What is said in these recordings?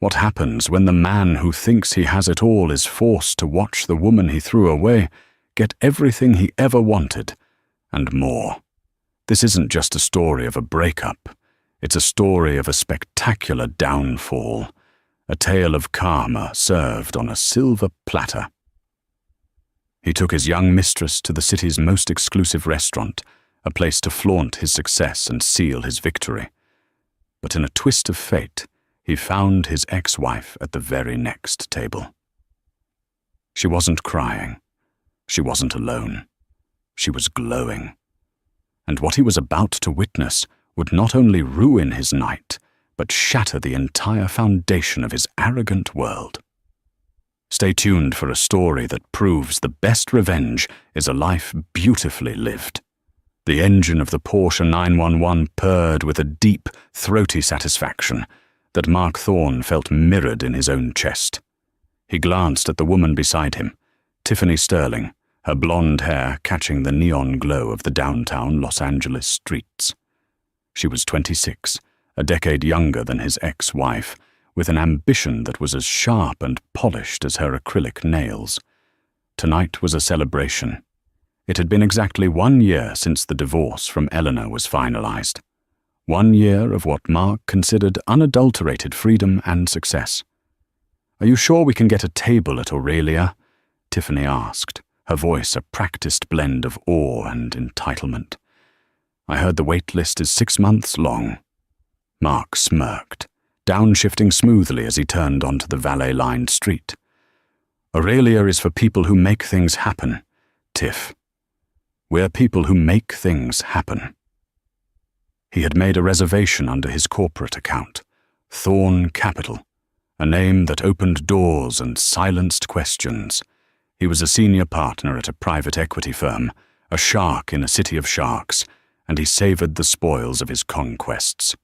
What happens when the man who thinks he has it all is forced to watch the woman he threw away get everything he ever wanted, and more? This isn't just a story of a breakup. It's a story of a spectacular downfall, a tale of karma served on a silver platter. He took his young mistress to the city's most exclusive restaurant, a place to flaunt his success and seal his victory. But in a twist of fate, he found his ex-wife at the very next table. She wasn't crying. She wasn't alone. She was glowing. And what he was about to witness would not only ruin his night, but shatter the entire foundation of his arrogant world. Stay tuned for a story that proves the best revenge is a life beautifully lived. The engine of the Porsche 911 purred with a deep, throaty satisfaction that Mark Thorne felt mirrored in his own chest. He glanced at the woman beside him, Tiffany Sterling, her blonde hair catching the neon glow of the downtown Los Angeles streets. She was 26, a decade younger than his ex-wife, with an ambition that was as sharp and polished as her acrylic nails. Tonight was a celebration. It had been exactly 1 year since the divorce from Eleanor was finalized. 1 year of what Mark considered unadulterated freedom and success. "Are you sure we can get a table at Aurelia?" Tiffany asked, her voice a practiced blend of awe and entitlement. "I heard the wait list is 6 months long." Mark smirked, downshifting smoothly as he turned onto the valet-lined street. "Aurelia is for people who make things happen, Tiff. We're people who make things happen." He had made a reservation under his corporate account, Thorne Capital, a name that opened doors and silenced questions. He was a senior partner at a private equity firm, a shark in a city of sharks, and he savored the spoils of his conquests.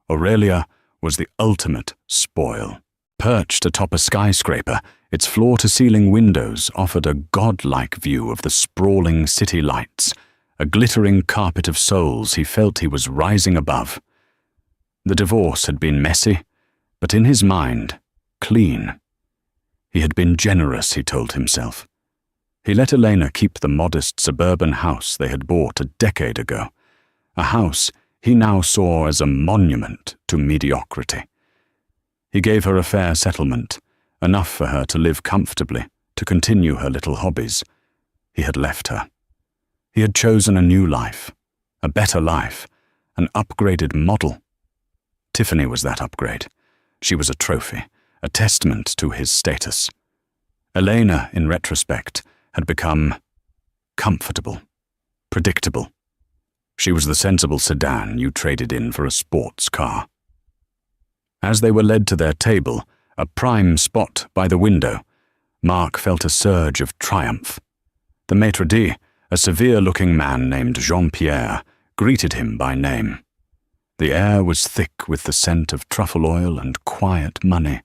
Aurelia was the ultimate spoil. Perched atop a skyscraper, its floor-to-ceiling windows offered a godlike view of the sprawling city lights, a glittering carpet of souls he felt he was rising above. The divorce had been messy, but in his mind, clean. He had been generous, he told himself. He let Elena keep the modest suburban house they had bought a decade ago, a house he now saw as a monument to mediocrity. He gave her a fair settlement, enough for her to live comfortably, to continue her little hobbies. He had left her. He had chosen a new life, a better life, an upgraded model. Tiffany was that upgrade. She was a trophy, a testament to his status. Elena, in retrospect, had become comfortable, predictable. She was the sensible sedan you traded in for a sports car. As they were led to their table, a prime spot by the window, Mark felt a surge of triumph. The maitre d', a severe-looking man named Jean-Pierre, greeted him by name. The air was thick with the scent of truffle oil and quiet money.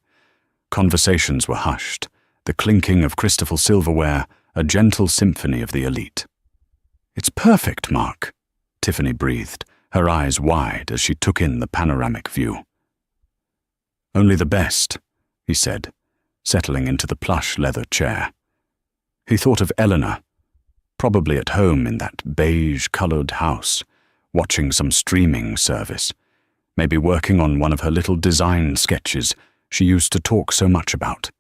Conversations were hushed, the clinking of crystal silverware, a gentle symphony of the elite. "It's perfect, Mark," Tiffany breathed, her eyes wide as she took in the panoramic view. "Only the best," he said, settling into the plush leather chair. He thought of Eleanor, probably at home in that beige-colored house, watching some streaming service, maybe working on one of her little design sketches she used to talk so much about.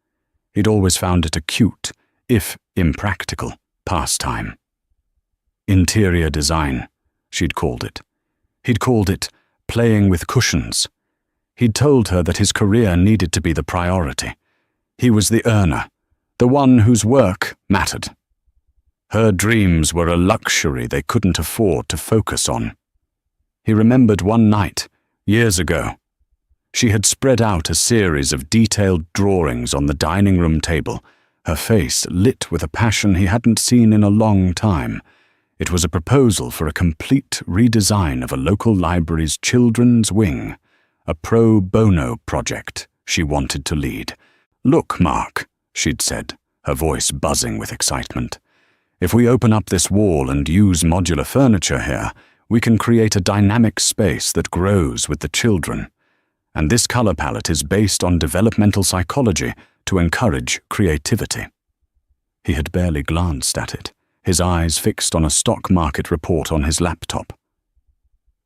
He'd always found it a cute, if impractical, pastime. Interior design, she'd called it. He'd called it playing with cushions. He'd told her that his career needed to be the priority. He was the earner, the one whose work mattered. Her dreams were a luxury they couldn't afford to focus on. He remembered one night, years ago. She had spread out a series of detailed drawings on the dining room table, her face lit with a passion he hadn't seen in a long time. It was a proposal for a complete redesign of a local library's children's wing, a pro bono project she wanted to lead. "Look, Mark," she'd said, her voice buzzing with excitement. "If we open up this wall and use modular furniture here, we can create a dynamic space that grows with the children. and this color palette is based on developmental psychology to encourage creativity. He had barely glanced at it, his eyes fixed on a stock market report on his laptop.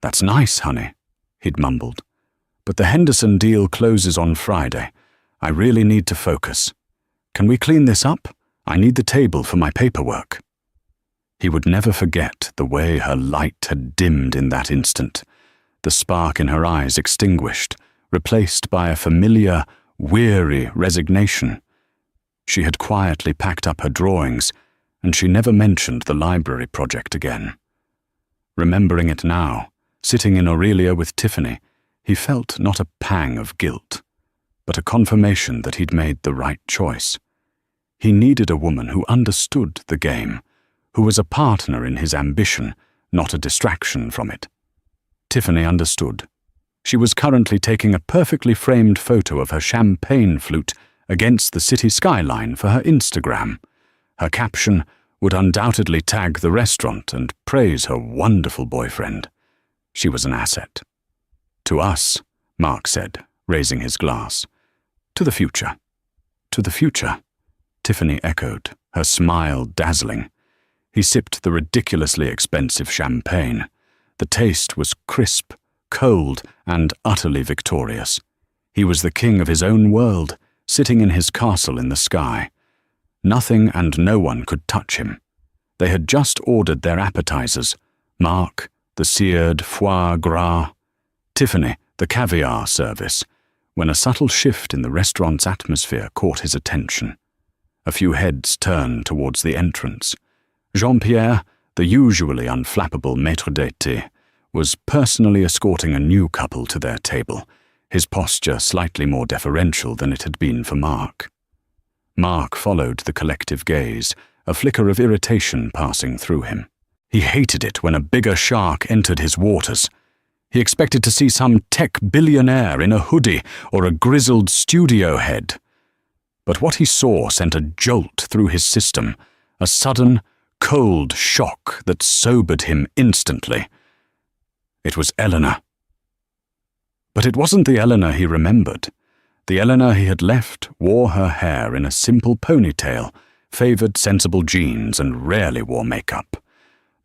"That's nice, honey," he'd mumbled. "But the Henderson deal closes on Friday. I really need to focus. Can we clean this up? I need the table for my paperwork." He would never forget the way her light had dimmed in that instant, the spark in her eyes extinguished, replaced by a familiar, weary resignation. She had quietly packed up her drawings, and she never mentioned the library project again. Remembering it now, sitting in Aurelia with Tiffany, he felt not a pang of guilt, but a confirmation that he'd made the right choice. He needed a woman who understood the game, who was a partner in his ambition, not a distraction from it. Tiffany understood. She was currently taking a perfectly framed photo of her champagne flute against the city skyline for her Instagram. Her caption would undoubtedly tag the restaurant and praise her wonderful boyfriend. She was an asset. "To us," Mark said, raising his glass. "To the future." "To the future," Tiffany echoed, her smile dazzling. He sipped the ridiculously expensive champagne. The taste was crisp, cold, and utterly victorious. He was the king of his own world, sitting in his castle in the sky. Nothing and no one could touch him. They had just ordered their appetizers, Mark, the seared foie gras, Tiffany, the caviar service, when a subtle shift in the restaurant's atmosphere caught his attention. A few heads turned towards the entrance. Jean-Pierre, the usually unflappable maître d'été, was personally escorting a new couple to their table, his posture slightly more deferential than it had been for Mark. Mark followed the collective gaze, a flicker of irritation passing through him. He hated it when a bigger shark entered his waters. He expected to see some tech billionaire in a hoodie or a grizzled studio head. But what he saw sent a jolt through his system, a sudden, cold shock that sobered him instantly. It was Eleanor. But it wasn't the Eleanor he remembered. The Eleanor he had left wore her hair in a simple ponytail, favored sensible jeans, and rarely wore makeup.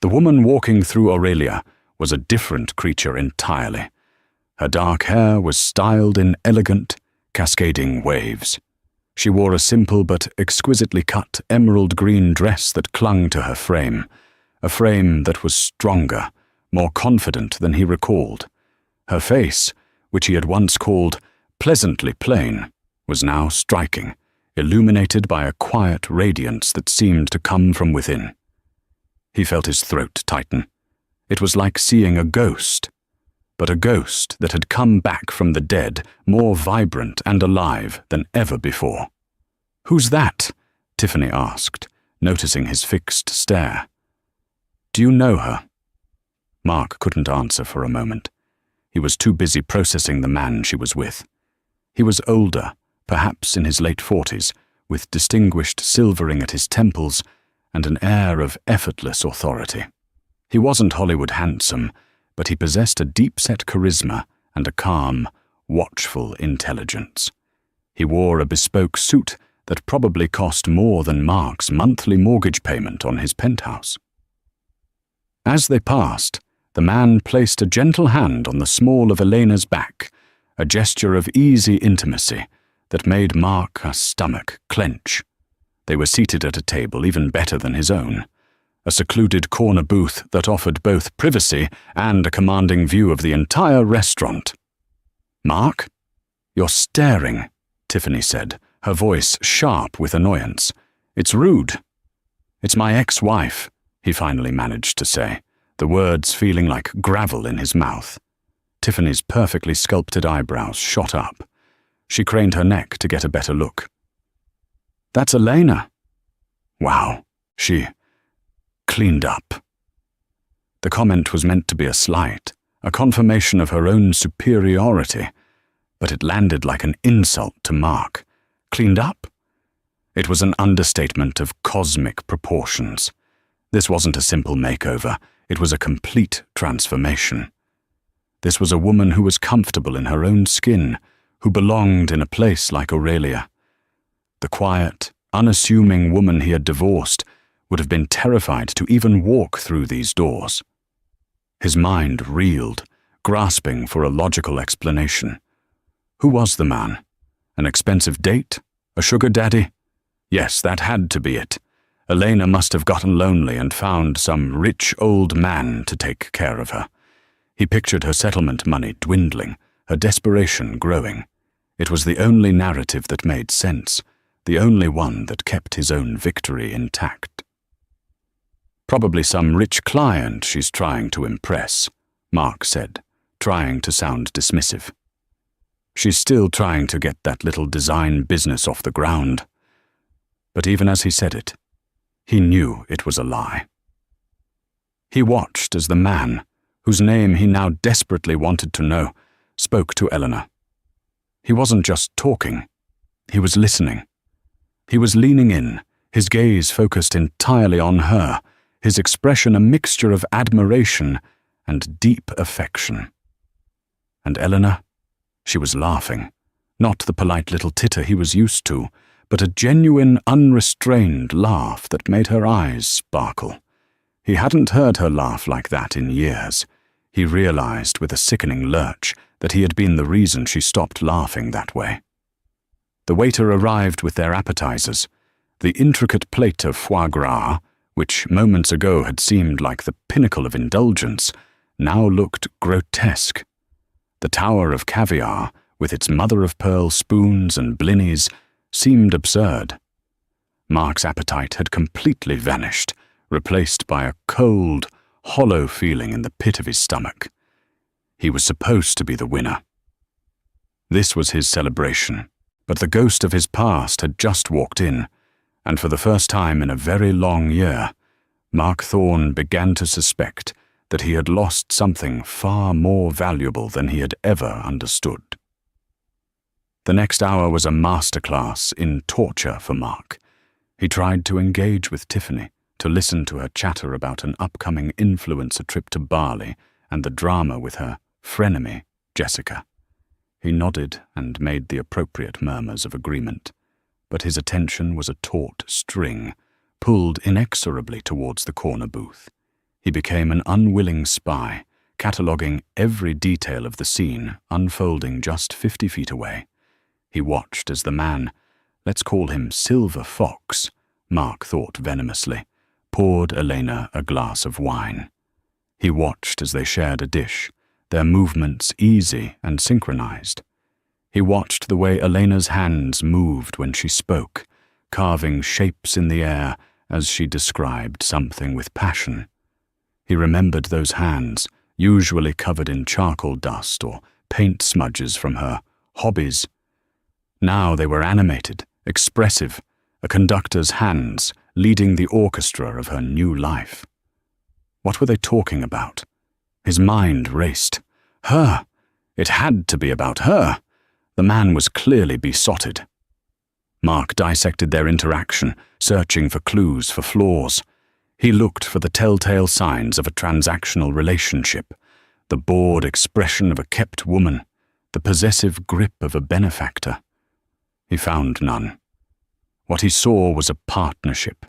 The woman walking through Aurelia was a different creature entirely. Her dark hair was styled in elegant, cascading waves. She wore a simple but exquisitely cut emerald green dress that clung to her frame, a frame that was stronger, more confident than he recalled. Her face, which he had once called pleasantly plain, was now striking, illuminated by a quiet radiance that seemed to come from within. He felt his throat tighten. It was like seeing a ghost, but a ghost that had come back from the dead, more vibrant and alive than ever before. "Who's that?" Tiffany asked, noticing his fixed stare. "Do you know her?" Mark couldn't answer for a moment. He was too busy processing the man she was with. He was older, perhaps in his late 40s, with distinguished silvering at his temples and an air of effortless authority. He wasn't Hollywood handsome, but he possessed a deep-set charisma and a calm, watchful intelligence. He wore a bespoke suit that probably cost more than Mark's monthly mortgage payment on his penthouse. As they passed, the man placed a gentle hand on the small of Elena's back, a gesture of easy intimacy that made Mark's stomach clench. They were seated at a table even better than his own, a secluded corner booth that offered both privacy and a commanding view of the entire restaurant. "Mark? You're staring," Tiffany said, her voice sharp with annoyance. "It's rude." "It's my ex-wife," he finally managed to say, the words feeling like gravel in his mouth. Tiffany's perfectly sculpted eyebrows shot up. She craned her neck to get a better look. "That's Elena." Wow, she cleaned up. The comment was meant to be a slight, a confirmation of her own superiority, but it landed like an insult to Mark. Cleaned up? It was an understatement of cosmic proportions. This wasn't a simple makeover, it was a complete transformation. This was a woman who was comfortable in her own skin, who belonged in a place like Aurelia. The quiet, unassuming woman he had divorced would have been terrified to even walk through these doors. His mind reeled, grasping for a logical explanation. Who was the man? An expensive date? A sugar daddy? Yes, that had to be it. Elena must have gotten lonely and found some rich old man to take care of her. He pictured her settlement money dwindling, her desperation growing. It was the only narrative that made sense, the only one that kept his own victory intact. Probably some rich client she's trying to impress, Mark said, trying to sound dismissive. She's still trying to get that little design business off the ground. But even as he said it, he knew it was a lie. He watched as the man, whose name he now desperately wanted to know, spoke to Eleanor. He wasn't just talking, he was listening. He was leaning in, his gaze focused entirely on her, his expression a mixture of admiration and deep affection. And Eleanor? She was laughing, not the polite little titter he was used to, but a genuine, unrestrained laugh that made her eyes sparkle. He hadn't heard her laugh like that in years. He realized with a sickening lurch that he had been the reason she stopped laughing that way. The waiter arrived with their appetizers. The intricate plate of foie gras, which moments ago had seemed like the pinnacle of indulgence, now looked grotesque. The tower of caviar, with its mother-of-pearl spoons and blinnies, seemed absurd. Mark's appetite had completely vanished, replaced by a cold, hollow feeling in the pit of his stomach. He was supposed to be the winner. This was his celebration, but the ghost of his past had just walked in, and for the first time in a very long year, Mark Thorne began to suspect that he had lost something far more valuable than he had ever understood. The next hour was a masterclass in torture for Mark. He tried to engage with Tiffany, to listen to her chatter about an upcoming influencer trip to Bali and the drama with her frenemy, Jessica. He nodded and made the appropriate murmurs of agreement, but his attention was a taut string, pulled inexorably towards the corner booth. He became an unwilling spy, cataloguing every detail of the scene unfolding just 50 feet away. He watched as the man, let's call him Silver Fox, Mark thought venomously, poured Elena a glass of wine. He watched as they shared a dish, their movements easy and synchronized. He watched the way Elena's hands moved when she spoke, carving shapes in the air as she described something with passion. He remembered those hands, usually covered in charcoal dust or paint smudges from her hobbies. Now they were animated, expressive, a conductor's hands leading the orchestra of her new life. What were they talking about? His mind raced. Her! It had to be about her! The man was clearly besotted. Mark dissected their interaction, searching for clues, for flaws. He looked for the telltale signs of a transactional relationship, the bored expression of a kept woman, the possessive grip of a benefactor. He found none. What he saw was a partnership.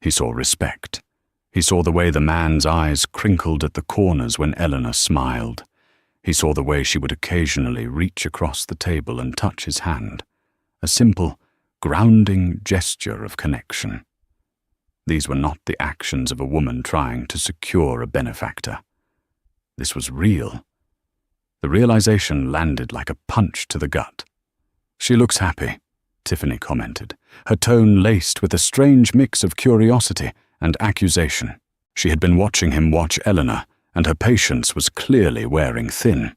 He saw respect. He saw the way the man's eyes crinkled at the corners when Eleanor smiled. He saw the way she would occasionally reach across the table and touch his hand, a simple, grounding gesture of connection. These were not the actions of a woman trying to secure a benefactor. This was real. The realization landed like a punch to the gut. "She looks happy," Tiffany commented, her tone laced with a strange mix of curiosity and accusation. She had been watching him watch Eleanor, and her patience was clearly wearing thin.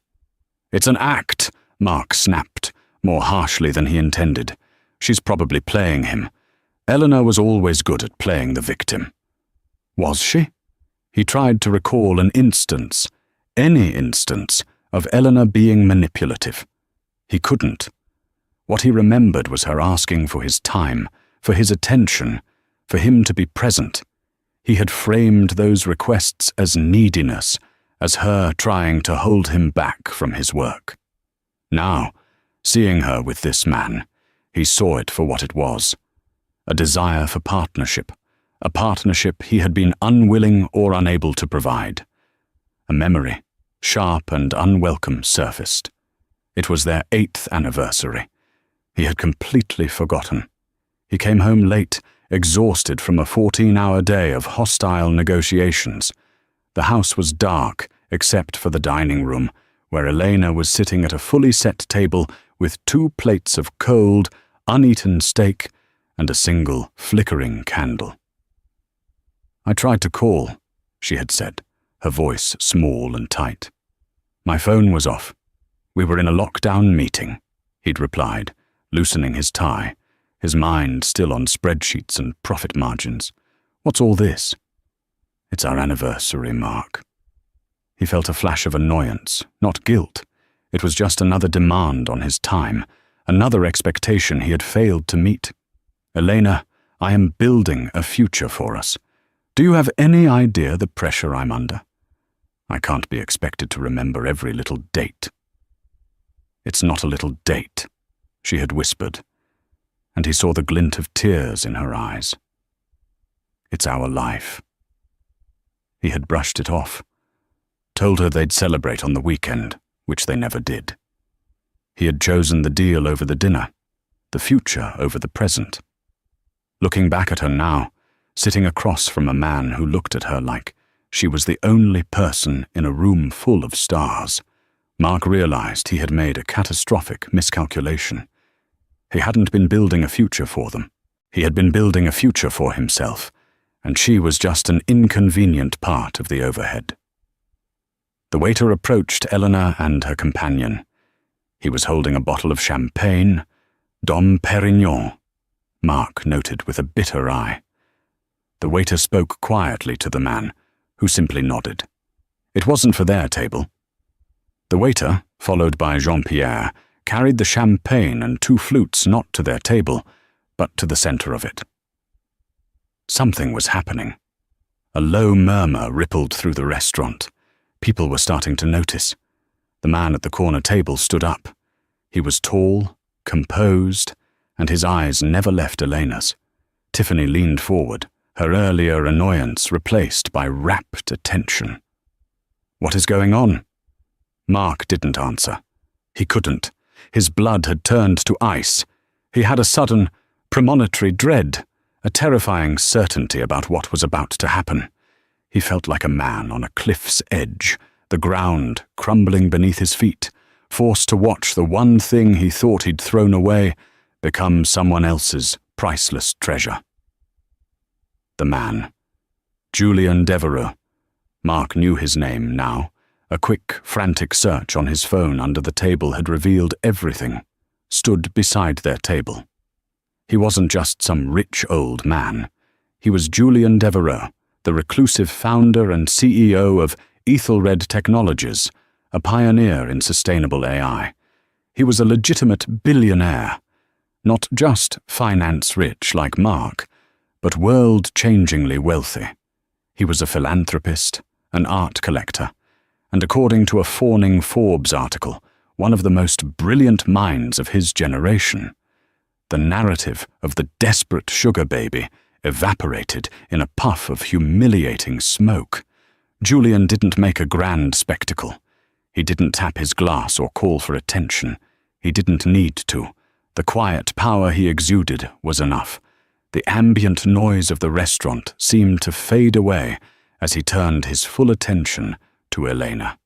"It's an act," Mark snapped, more harshly than he intended. "She's probably playing him. Eleanor was always good at playing the victim." Was she? He tried to recall an instance, any instance, of Eleanor being manipulative. He couldn't. What he remembered was her asking for his time, for his attention, for him to be present. He had framed those requests as neediness, as her trying to hold him back from his work. Now, seeing her with this man, he saw it for what it was: a desire for partnership, a partnership he had been unwilling or unable to provide. A memory, sharp and unwelcome, surfaced. It was their 8th anniversary. He had completely forgotten. He came home late, exhausted from a 14-hour day of hostile negotiations. The house was dark, except for the dining room, where Elena was sitting at a fully set table with 2 plates of cold, uneaten steak and a single flickering candle. "I tried to call," she had said, her voice small and tight. "My phone was off. We were in a lockdown meeting," he'd replied, loosening his tie, his mind still on spreadsheets and profit margins. "What's all this?" "It's our anniversary, Mark." He felt a flash of annoyance, not guilt. It was just another demand on his time, another expectation he had failed to meet. "Elena, I am building a future for us. Do you have any idea the pressure I'm under? I can't be expected to remember every little date." "It's not a little date," she had whispered, and he saw the glint of tears in her eyes. "It's our life." He had brushed it off, told her they'd celebrate on the weekend, which they never did. He had chosen the deal over the dinner, the future over the present. Looking back at her now, sitting across from a man who looked at her like she was the only person in a room full of stars, Mark realized he had made a catastrophic miscalculation. He hadn't been building a future for them. He had been building a future for himself, and she was just an inconvenient part of the overhead. The waiter approached Eleanor and her companion. He was holding a bottle of champagne, Dom Perignon, Mark noted with a bitter eye. The waiter spoke quietly to the man, who simply nodded. It wasn't for their table. The waiter, followed by Jean-Pierre, carried the champagne and 2 flutes not to their table, but to the center of it. Something was happening. A low murmur rippled through the restaurant. People were starting to notice. The man at the corner table stood up. He was tall, composed, and his eyes never left Elena's. Tiffany leaned forward, her earlier annoyance replaced by rapt attention. "What is going on?" Mark didn't answer. He couldn't. His blood had turned to ice. He had a sudden, premonitory dread, a terrifying certainty about what was about to happen. He felt like a man on a cliff's edge, the ground crumbling beneath his feet, forced to watch the one thing he thought he'd thrown away become someone else's priceless treasure. The man. Julian Devereux. Mark knew his name now. A quick, frantic search on his phone under the table had revealed everything. Stood beside their table. He wasn't just some rich old man. He was Julian Devereux, the reclusive founder and CEO of Ethelred Technologies, a pioneer in sustainable AI. He was a legitimate billionaire, not just finance-rich like Mark, but world-changingly wealthy. He was a philanthropist, an art collector, and according to a fawning Forbes article, one of the most brilliant minds of his generation. The narrative of the desperate sugar baby evaporated in a puff of humiliating smoke. Julian didn't make a grand spectacle. He didn't tap his glass or call for attention. He didn't need to. The quiet power he exuded was enough. The ambient noise of the restaurant seemed to fade away as he turned his full attention to Elena.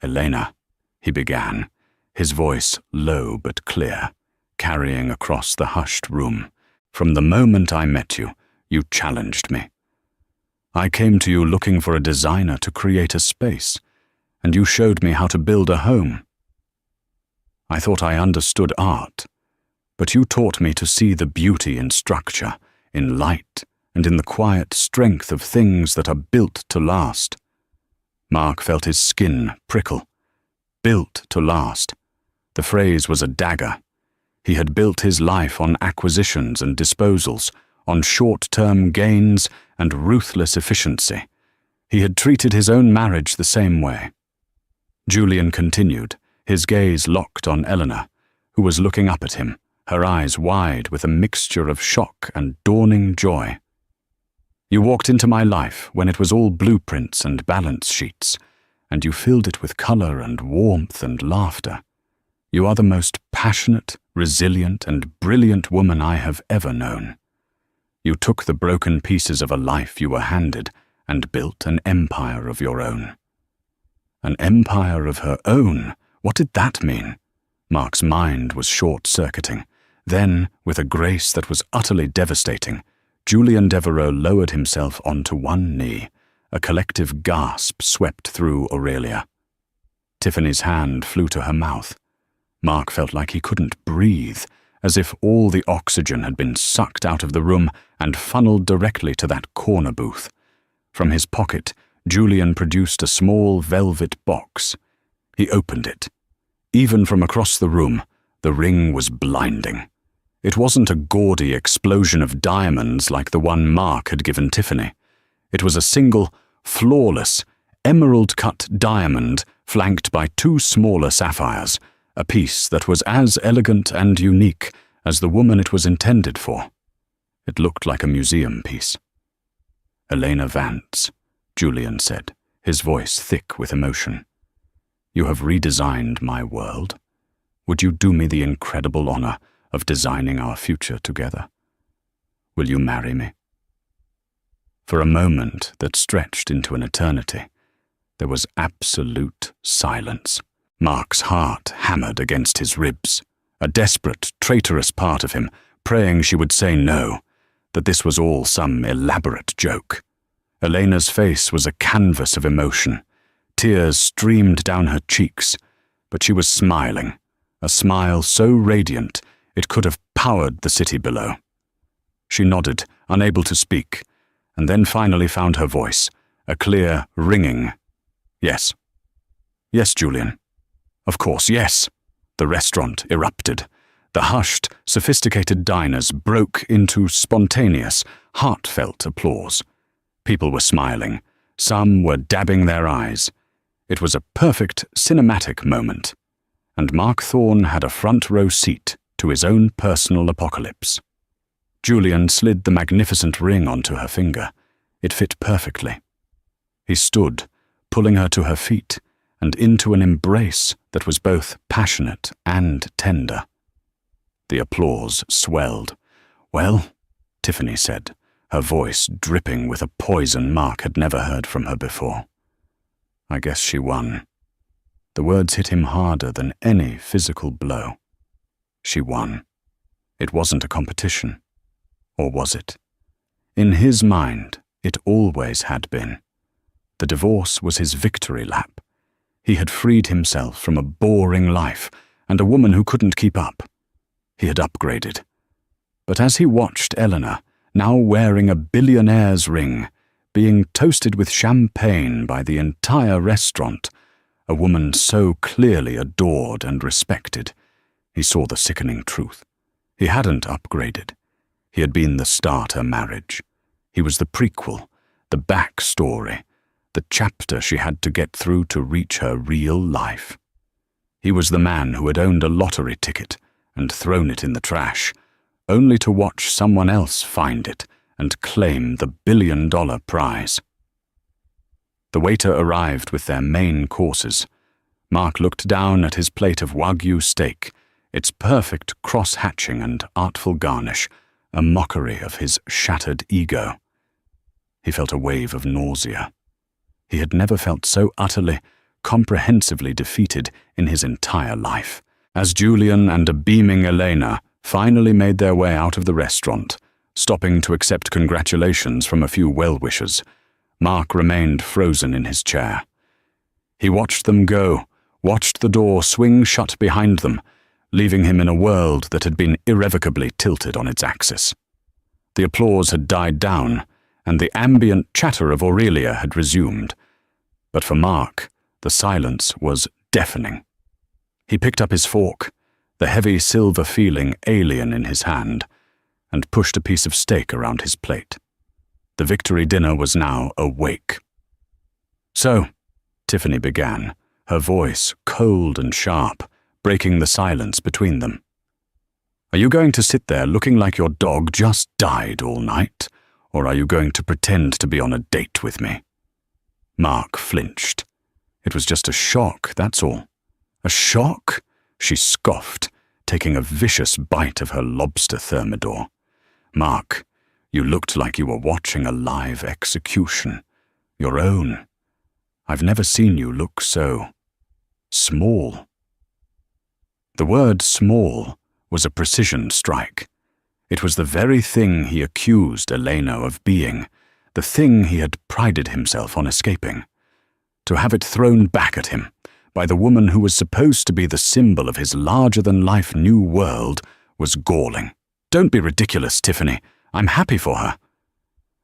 "Elena," he began, his voice low but clear, carrying across the hushed room. "From the moment I met you, you challenged me. I came to you looking for a designer to create a space, and you showed me how to build a home. I thought I understood art, but you taught me to see the beauty in structure, in light, and in the quiet strength of things that are built to last." Mark felt his skin prickle. Built to last. The phrase was a dagger. He had built his life on acquisitions and disposals, on short-term gains and ruthless efficiency. He had treated his own marriage the same way. Julian continued, his gaze locked on Eleanor, who was looking up at him, her eyes wide with a mixture of shock and dawning joy. You walked into my life when it was all blueprints and balance sheets, and you filled it with color and warmth and laughter. You are the most passionate, resilient, and brilliant woman I have ever known. You took the broken pieces of a life you were handed and built an empire of your own. An empire of her own? What did that mean? Mark's mind was short-circuiting. Then, with a grace that was utterly devastating, Julian Devereux lowered himself onto one knee. A collective gasp swept through Aurelia. Tiffany's hand flew to her mouth. Mark felt like he couldn't breathe, as if all the oxygen had been sucked out of the room and funneled directly to that corner booth. From his pocket, Julian produced a small velvet box. He opened it. Even from across the room, the ring was blinding. It wasn't a gaudy explosion of diamonds like the one Mark had given Tiffany. It was a single, flawless, emerald-cut diamond flanked by two smaller sapphires, a piece that was as elegant and unique as the woman it was intended for. It looked like a museum piece. "Elena Vance," Julian said, his voice thick with emotion. "You have redesigned my world. Would you do me the incredible honor of designing our future together? Will you marry me?" For a moment that stretched into an eternity, there was absolute silence. Mark's heart hammered against his ribs, a desperate, traitorous part of him praying she would say no, that this was all some elaborate joke. Elena's face was a canvas of emotion. Tears streamed down her cheeks, but she was smiling, a smile so radiant it could have powered the city below. She nodded, unable to speak, and then finally found her voice, a clear, ringing, "Yes. Yes, Julian. Of course, yes." The restaurant erupted. The hushed, sophisticated diners broke into spontaneous, heartfelt applause. People were smiling. Some were dabbing their eyes. It was a perfect cinematic moment, and Mark Thorne had a front-row seat to his own personal apocalypse. Julian slid the magnificent ring onto her finger. It fit perfectly. He stood, pulling her to her feet and into an embrace that was both passionate and tender. The applause swelled. "Well," Tiffany said, her voice dripping with a poison Mark had never heard from her before. "I guess she won." The words hit him harder than any physical blow. She won. It wasn't a competition. Or was it? In his mind, it always had been. The divorce was his victory lap. He had freed himself from a boring life and a woman who couldn't keep up. He had upgraded. But as he watched Eleanor, now wearing a billionaire's ring, being toasted with champagne by the entire restaurant, a woman so clearly adored and respected, he saw the sickening truth. He hadn't upgraded. He had been the starter marriage. He was the prequel, the backstory, the chapter she had to get through to reach her real life. He was the man who had owned a lottery ticket and thrown it in the trash, only to watch someone else find it and claim the billion-dollar prize. The waiter arrived with their main courses. Mark looked down at his plate of Wagyu steak, its perfect cross-hatching and artful garnish, a mockery of his shattered ego. He felt a wave of nausea. He had never felt so utterly, comprehensively defeated in his entire life. As Julian and a beaming Elena finally made their way out of the restaurant, stopping to accept congratulations from a few well-wishers, Mark remained frozen in his chair. He watched them go, watched the door swing shut behind them, leaving him in a world that had been irrevocably tilted on its axis. The applause had died down, and the ambient chatter of Aurelia had resumed. But for Mark, the silence was deafening. He picked up his fork, the heavy silver feeling alien in his hand, and pushed a piece of steak around his plate. The victory dinner was now awake. So, Tiffany began, her voice cold and sharp, breaking the silence between them. Are you going to sit there looking like your dog just died all night, or are you going to pretend to be on a date with me? Mark flinched. It was just a shock, that's all. A shock? She scoffed, taking a vicious bite of her lobster thermidor. Mark, you looked like you were watching a live execution. Your own. I've never seen you look so small. The word small was a precision strike. It was the very thing he accused Elena of being, the thing he had prided himself on escaping. To have it thrown back at him by the woman who was supposed to be the symbol of his larger-than-life new world was galling. Don't be ridiculous, Tiffany. I'm happy for her.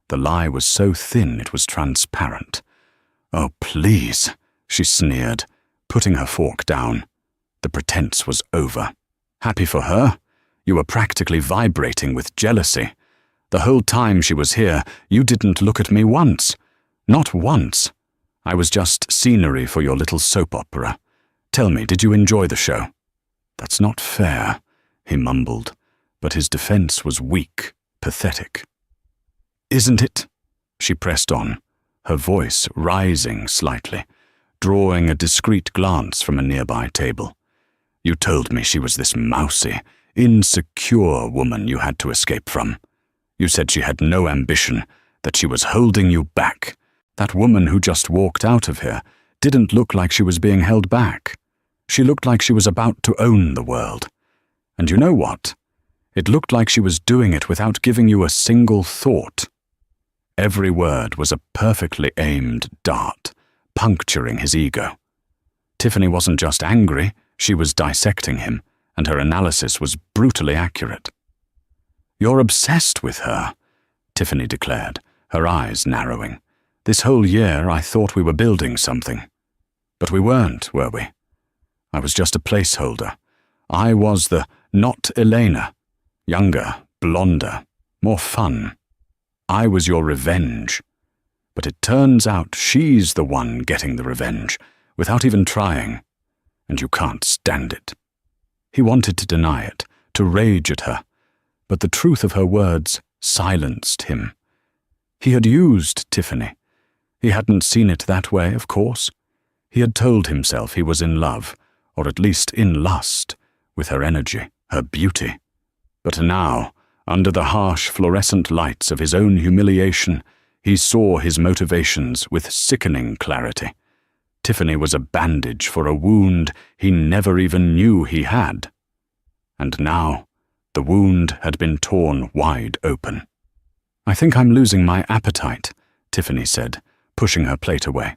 The lie was so thin it was transparent. Oh, please, she sneered, putting her fork down. The pretense was over. Happy for her? You were practically vibrating with jealousy. The whole time she was here, you didn't look at me once. Not once. I was just scenery for your little soap opera. Tell me, did you enjoy the show? That's not fair, he mumbled, but his defense was weak, pathetic. Isn't it? She pressed on, her voice rising slightly, drawing a discreet glance from a nearby table. You told me she was this mousy, insecure woman you had to escape from. You said she had no ambition, that she was holding you back. That woman who just walked out of here didn't look like she was being held back. She looked like she was about to own the world. And you know what? It looked like she was doing it without giving you a single thought. Every word was a perfectly aimed dart, puncturing his ego. Tiffany wasn't just angry, she was dissecting him, and her analysis was brutally accurate. You're obsessed with her, Tiffany declared, her eyes narrowing. This whole year I thought we were building something. But we weren't, were we? I was just a placeholder. I was the not Elena. Younger, blonder, more fun. I was your revenge. But it turns out she's the one getting the revenge, without even trying. And you can't stand it. He wanted to deny it, to rage at her, but the truth of her words silenced him. He had used Tiffany. He hadn't seen it that way, of course. He had told himself he was in love, or at least in lust, with her energy, her beauty. But now, under the harsh fluorescent lights of his own humiliation, he saw his motivations with sickening clarity. Tiffany was a bandage for a wound he never even knew he had. And now, the wound had been torn wide open. I think I'm losing my appetite, Tiffany said, pushing her plate away.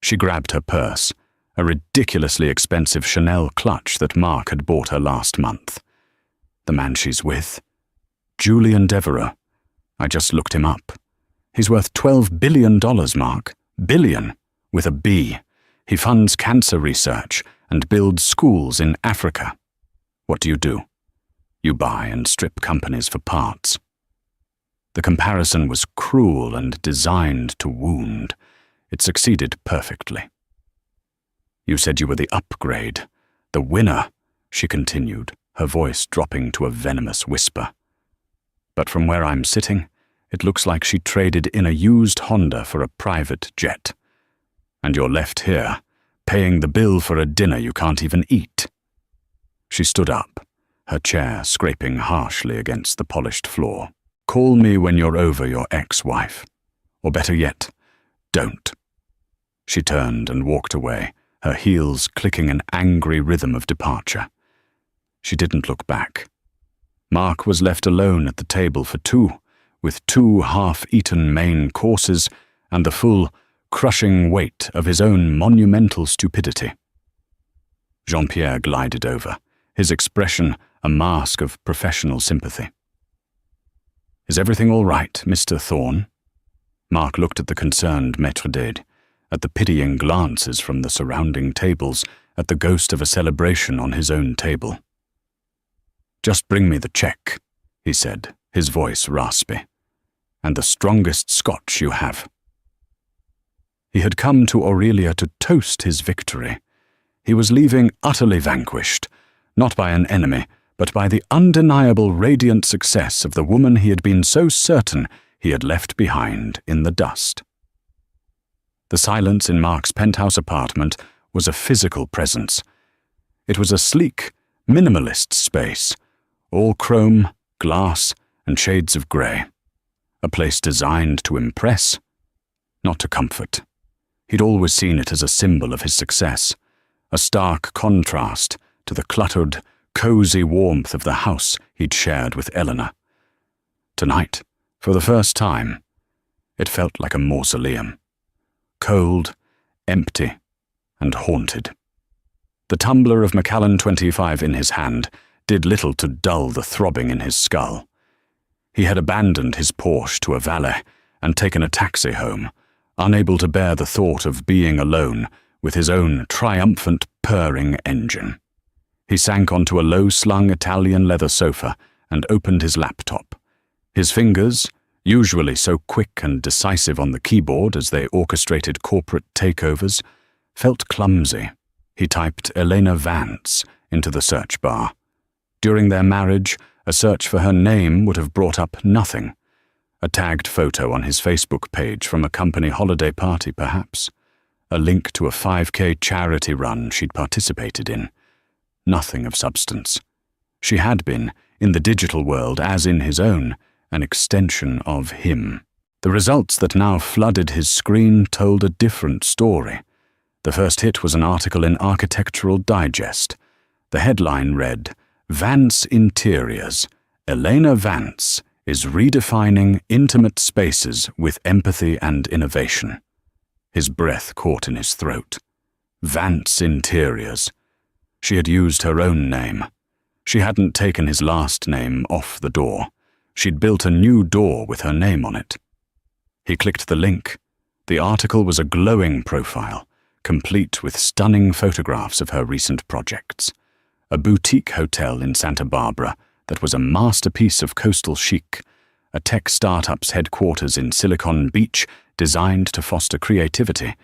She grabbed her purse, a ridiculously expensive Chanel clutch that Mark had bought her last month. The man she's with? Julian Devereux. I just looked him up. He's worth $12 billion, Mark. Billion, with a B. He funds cancer research and builds schools in Africa. What do? You buy and strip companies for parts. The comparison was cruel and designed to wound. It succeeded perfectly. You said you were the upgrade, the winner, she continued, her voice dropping to a venomous whisper. But from where I'm sitting, it looks like she traded in a used Honda for a private jet. And you're left here, paying the bill for a dinner you can't even eat. She stood up, her chair scraping harshly against the polished floor. Call me when you're over your ex-wife. Or better yet, don't. She turned and walked away, her heels clicking an angry rhythm of departure. She didn't look back. Mark was left alone at the table for two, with 2 half-eaten main courses and the full, crushing weight of his own monumental stupidity. Jean-Pierre glided over, his expression a mask of professional sympathy. Is everything all right, Mr. Thorne? Mark looked at the concerned maître d'aides, at the pitying glances from the surrounding tables, at the ghost of a celebration on his own table. Just bring me the check, he said, his voice raspy, and the strongest scotch you have. He had come to Aurelia to toast his victory. He was leaving utterly vanquished, not by an enemy, but by the undeniable radiant success of the woman he had been so certain he had left behind in the dust. The silence in Mark's penthouse apartment was a physical presence. It was a sleek, minimalist space, all chrome, glass, and shades of grey. A place designed to impress, not to comfort. He'd always seen it as a symbol of his success, a stark contrast to the cluttered, cosy warmth of the house he'd shared with Eleanor. Tonight, for the first time, it felt like a mausoleum. Cold, empty, and haunted. The tumbler of Macallan 25 in his hand did little to dull the throbbing in his skull. He had abandoned his Porsche to a valet and taken a taxi home, unable to bear the thought of being alone with his own triumphant purring engine. He sank onto a low-slung Italian leather sofa and opened his laptop. His fingers, usually so quick and decisive on the keyboard as they orchestrated corporate takeovers, felt clumsy. He typed Elena Vance into the search bar. During their marriage, a search for her name would have brought up nothing. A tagged photo on his Facebook page from a company holiday party, perhaps. A link to a 5K charity run she'd participated in. Nothing of substance. She had been, in the digital world as in his own, an extension of him. The results that now flooded his screen told a different story. The first hit was an article in Architectural Digest. The headline read, "Vance Interiors. Elena Vance is redefining intimate spaces with empathy and innovation." His breath caught in his throat. Vance Interiors. She had used her own name. She hadn't taken his last name off the door. She'd built a new door with her name on it. He clicked the link. The article was a glowing profile, complete with stunning photographs of her recent projects. A boutique hotel in Santa Barbara that was a masterpiece of coastal chic, a tech startup's headquarters in Silicon Beach designed to foster creativity,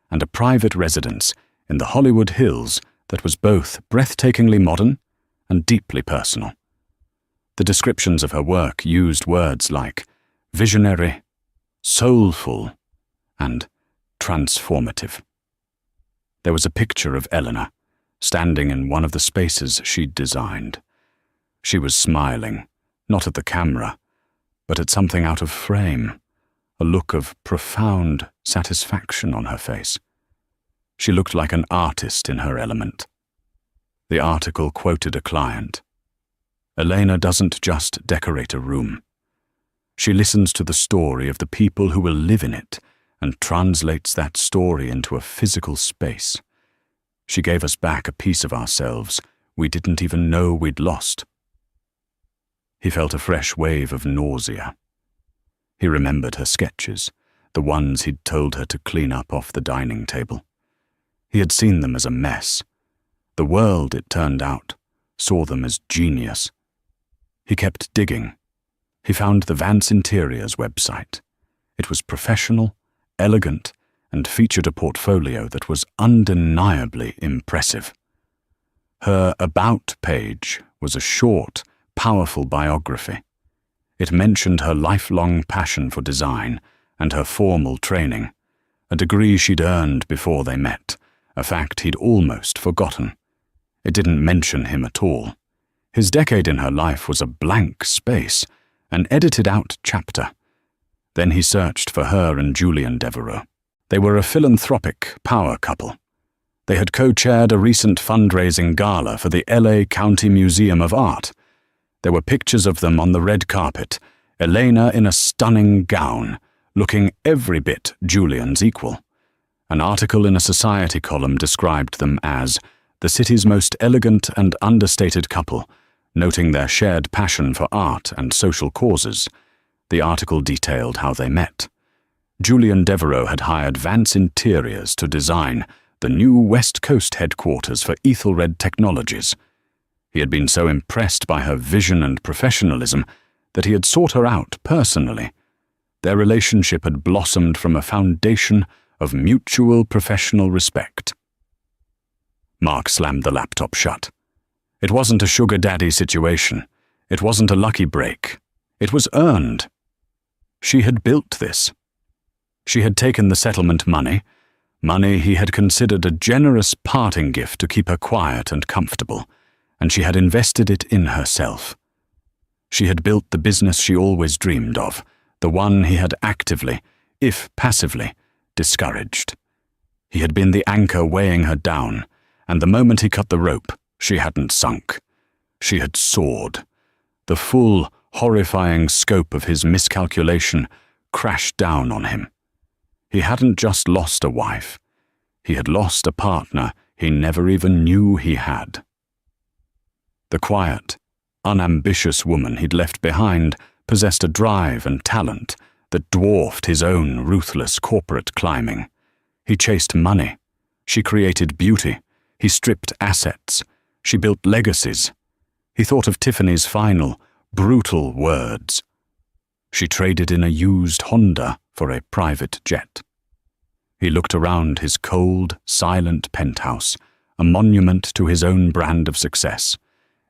and a private residence in the Hollywood Hills that was both breathtakingly modern and deeply personal. The descriptions of her work used words like visionary, soulful, and transformative. There was a picture of Eleanor, standing in one of the spaces she'd designed. She was smiling, not at the camera, but at something out of frame, a look of profound satisfaction on her face. She looked like an artist in her element. The article quoted a client. Elena doesn't just decorate a room. She listens to the story of the people who will live in it and translates that story into a physical space. She gave us back a piece of ourselves we didn't even know we'd lost. He felt a fresh wave of nausea. He remembered her sketches, the ones he'd told her to clean up off the dining table. He had seen them as a mess. The world, it turned out, saw them as genius. He kept digging. He found the Vance Interiors website. It was professional, elegant, and featured a portfolio that was undeniably impressive. Her About page was a short, powerful biography. It mentioned her lifelong passion for design and her formal training, a degree she'd earned before they met, a fact he'd almost forgotten. It didn't mention him at all. His decade in her life was a blank space, an edited-out chapter. Then he searched for her and Julian Devereaux. They were a philanthropic power couple. They had co-chaired a recent fundraising gala for the LA County Museum of Art. There were pictures of them on the red carpet, Elena in a stunning gown, looking every bit Julian's equal. An article in a society column described them as the city's most elegant and understated couple, noting their shared passion for art and social causes. The article detailed how they met. Julian Devereaux had hired Vance Interiors to design the new West Coast headquarters for Ethelred Technologies. He had been so impressed by her vision and professionalism that he had sought her out personally. Their relationship had blossomed from a foundation of mutual professional respect. Mark slammed the laptop shut. It wasn't a sugar daddy situation. It wasn't a lucky break. It was earned. She had built this. She had taken the settlement money he had considered a generous parting gift to keep her quiet and comfortable, and she had invested it in herself. She had built the business she always dreamed of, the one he had actively, if passively, discouraged. He had been the anchor weighing her down, and the moment he cut the rope, she hadn't sunk. She had soared. The full, horrifying scope of his miscalculation crashed down on him. He hadn't just lost a wife. He had lost a partner he never even knew he had. The quiet, unambitious woman he'd left behind possessed a drive and talent that dwarfed his own ruthless corporate climbing. He chased money. She created beauty. He stripped assets. She built legacies. He thought of Tiffany's final, brutal words. She traded in a used Honda for a private jet. He looked around his cold, silent penthouse, a monument to his own brand of success.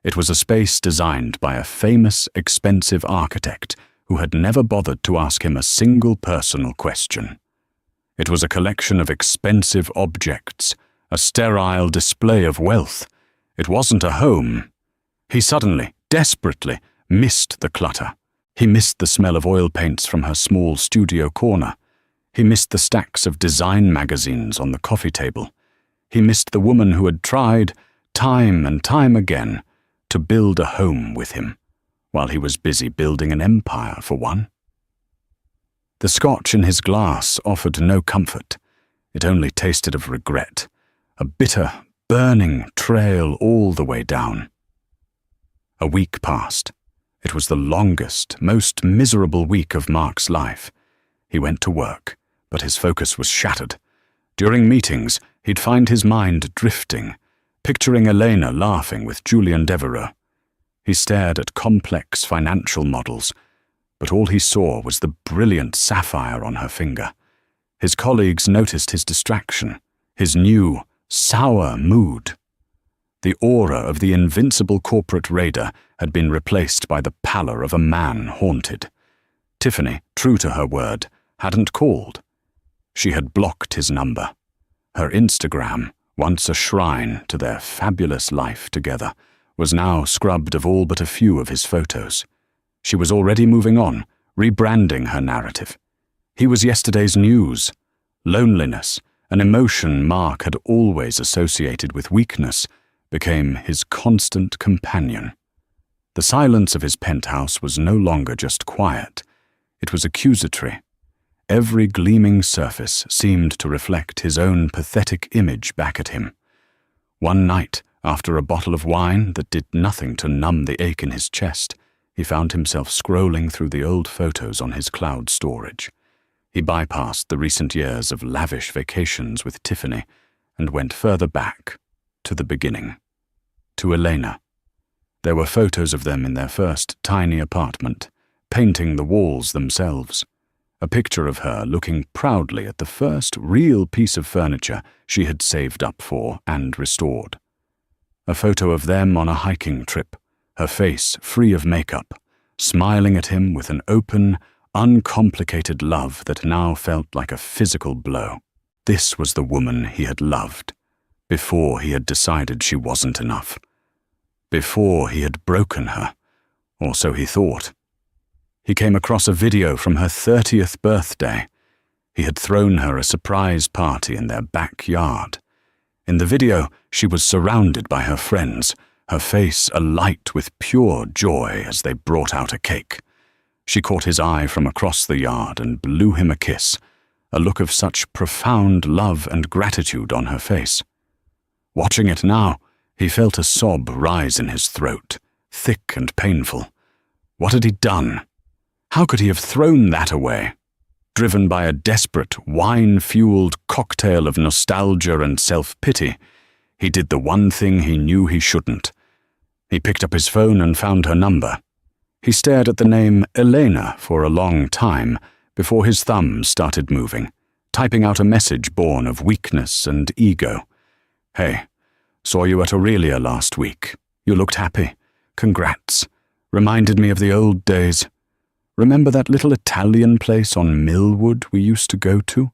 It was a space designed by a famous, expensive architect who had never bothered to ask him a single personal question. It was a collection of expensive objects, a sterile display of wealth. It wasn't a home. He suddenly, desperately, missed the clutter. He missed the smell of oil paints from her small studio corner. He missed the stacks of design magazines on the coffee table. He missed the woman who had tried, time and time again, to build a home with him, while he was busy building an empire for one. The scotch in his glass offered no comfort. It only tasted of regret, a bitter, burning trail all the way down. A week passed. It was the longest, most miserable week of Mark's life. He went to work, but his focus was shattered. During meetings, he'd find his mind drifting, picturing Elena laughing with Julian Devereux. He stared at complex financial models, but all he saw was the brilliant sapphire on her finger. His colleagues noticed his distraction, his new, sour mood. The aura of the invincible corporate raider had been replaced by the pallor of a man haunted. Tiffany, true to her word, hadn't called. She had blocked his number. Her Instagram, once a shrine to their fabulous life together, was now scrubbed of all but a few of his photos. She was already moving on, rebranding her narrative. He was yesterday's news. Loneliness, an emotion Mark had always associated with weakness, became his constant companion. The silence of his penthouse was no longer just quiet. It was accusatory. Every gleaming surface seemed to reflect his own pathetic image back at him. One night, after a bottle of wine that did nothing to numb the ache in his chest, he found himself scrolling through the old photos on his cloud storage. He bypassed the recent years of lavish vacations with Tiffany and went further back, to the beginning, to Elena. There were photos of them in their first tiny apartment, painting the walls themselves. A picture of her looking proudly at the first real piece of furniture she had saved up for and restored. A photo of them on a hiking trip, her face free of makeup, smiling at him with an open, uncomplicated love that now felt like a physical blow. This was the woman he had loved, before he had decided she wasn't enough. Before he had broken her, or so he thought. He came across a video from her 30th birthday. He had thrown her a surprise party in their backyard. In the video, she was surrounded by her friends, her face alight with pure joy as they brought out a cake. She caught his eye from across the yard and blew him a kiss, a look of such profound love and gratitude on her face. Watching it now, he felt a sob rise in his throat, thick and painful. What had he done? How could he have thrown that away? Driven by a desperate, wine-fueled cocktail of nostalgia and self-pity, he did the one thing he knew he shouldn't. He picked up his phone and found her number. He stared at the name Elena for a long time before his thumbs started moving, typing out a message born of weakness and ego. "Hey, saw you at Aurelia last week. You looked happy. Congrats. Reminded me of the old days. Remember that little Italian place on Millwood we used to go to?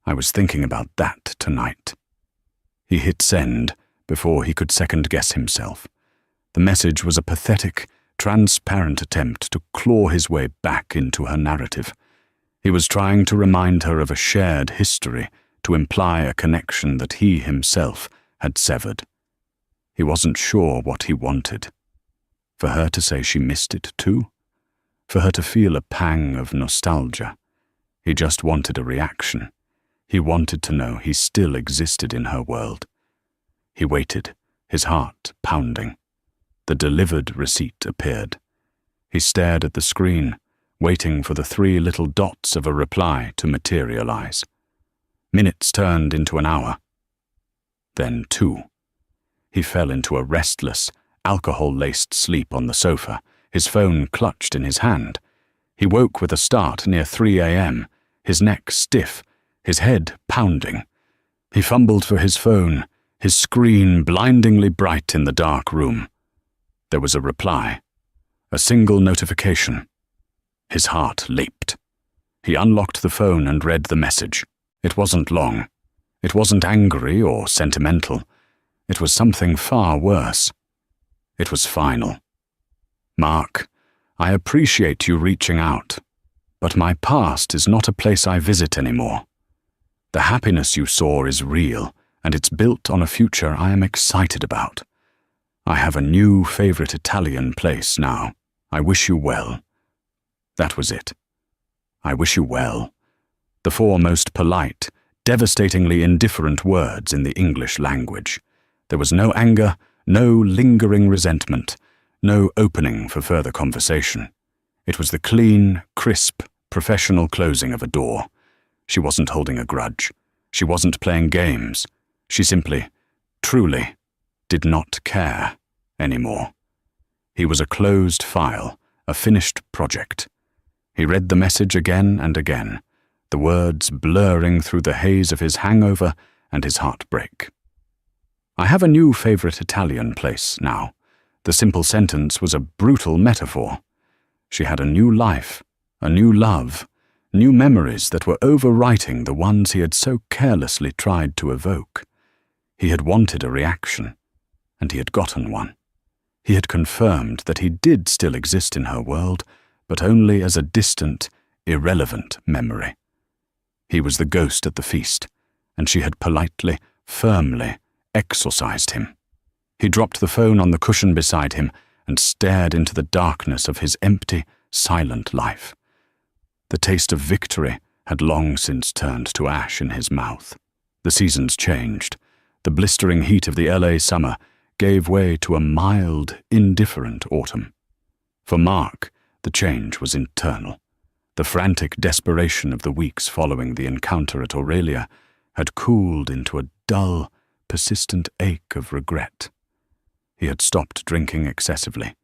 I was thinking about that tonight." He hit send before he could second-guess himself. The message was a pathetic, transparent attempt to claw his way back into her narrative. He was trying to remind her of a shared history, to imply a connection that he himself had severed. He wasn't sure what he wanted. For her to say she missed it too? For her to feel a pang of nostalgia? He just wanted a reaction. He wanted to know he still existed in her world. He waited, his heart pounding. The delivered receipt appeared. He stared at the screen, waiting for the 3 little dots of a reply to materialize. Minutes turned into an hour. Then 2. He fell into a restless, alcohol-laced sleep on the sofa, his phone clutched in his hand. He woke with a start near 3 a.m., his neck stiff, his head pounding. He fumbled for his phone, his screen blindingly bright in the dark room. There was a reply, a single notification. His heart leaped. He unlocked the phone and read the message. It wasn't long. It wasn't angry or sentimental. It was something far worse. It was final. "Mark, I appreciate you reaching out, but my past is not a place I visit anymore. The happiness you saw is real, and it's built on a future I am excited about. I have a new favorite Italian place now. I wish you well." That was it. I wish you well. The 4 most polite, devastatingly indifferent words in the English language. There was no anger, no lingering resentment, no opening for further conversation. It was the clean, crisp, professional closing of a door. She wasn't holding a grudge. She wasn't playing games. She simply, truly, did not care anymore. He was a closed file, a finished project. He read the message again and again, the words blurring through the haze of his hangover and his heartbreak. "I have a new favorite Italian place now." The simple sentence was a brutal metaphor. She had a new life, a new love, new memories that were overwriting the ones he had so carelessly tried to evoke. He had wanted a reaction, and he had gotten one. He had confirmed that he did still exist in her world, but only as a distant, irrelevant memory. He was the ghost at the feast, and she had politely, firmly exorcised him. He dropped the phone on the cushion beside him and stared into the darkness of his empty, silent life. The taste of victory had long since turned to ash in his mouth. The seasons changed. The blistering heat of the LA summer gave way to a mild, indifferent autumn. For Mark, the change was internal. The frantic desperation of the weeks following the encounter at Aurelia had cooled into a dull, persistent ache of regret. He had stopped drinking excessively.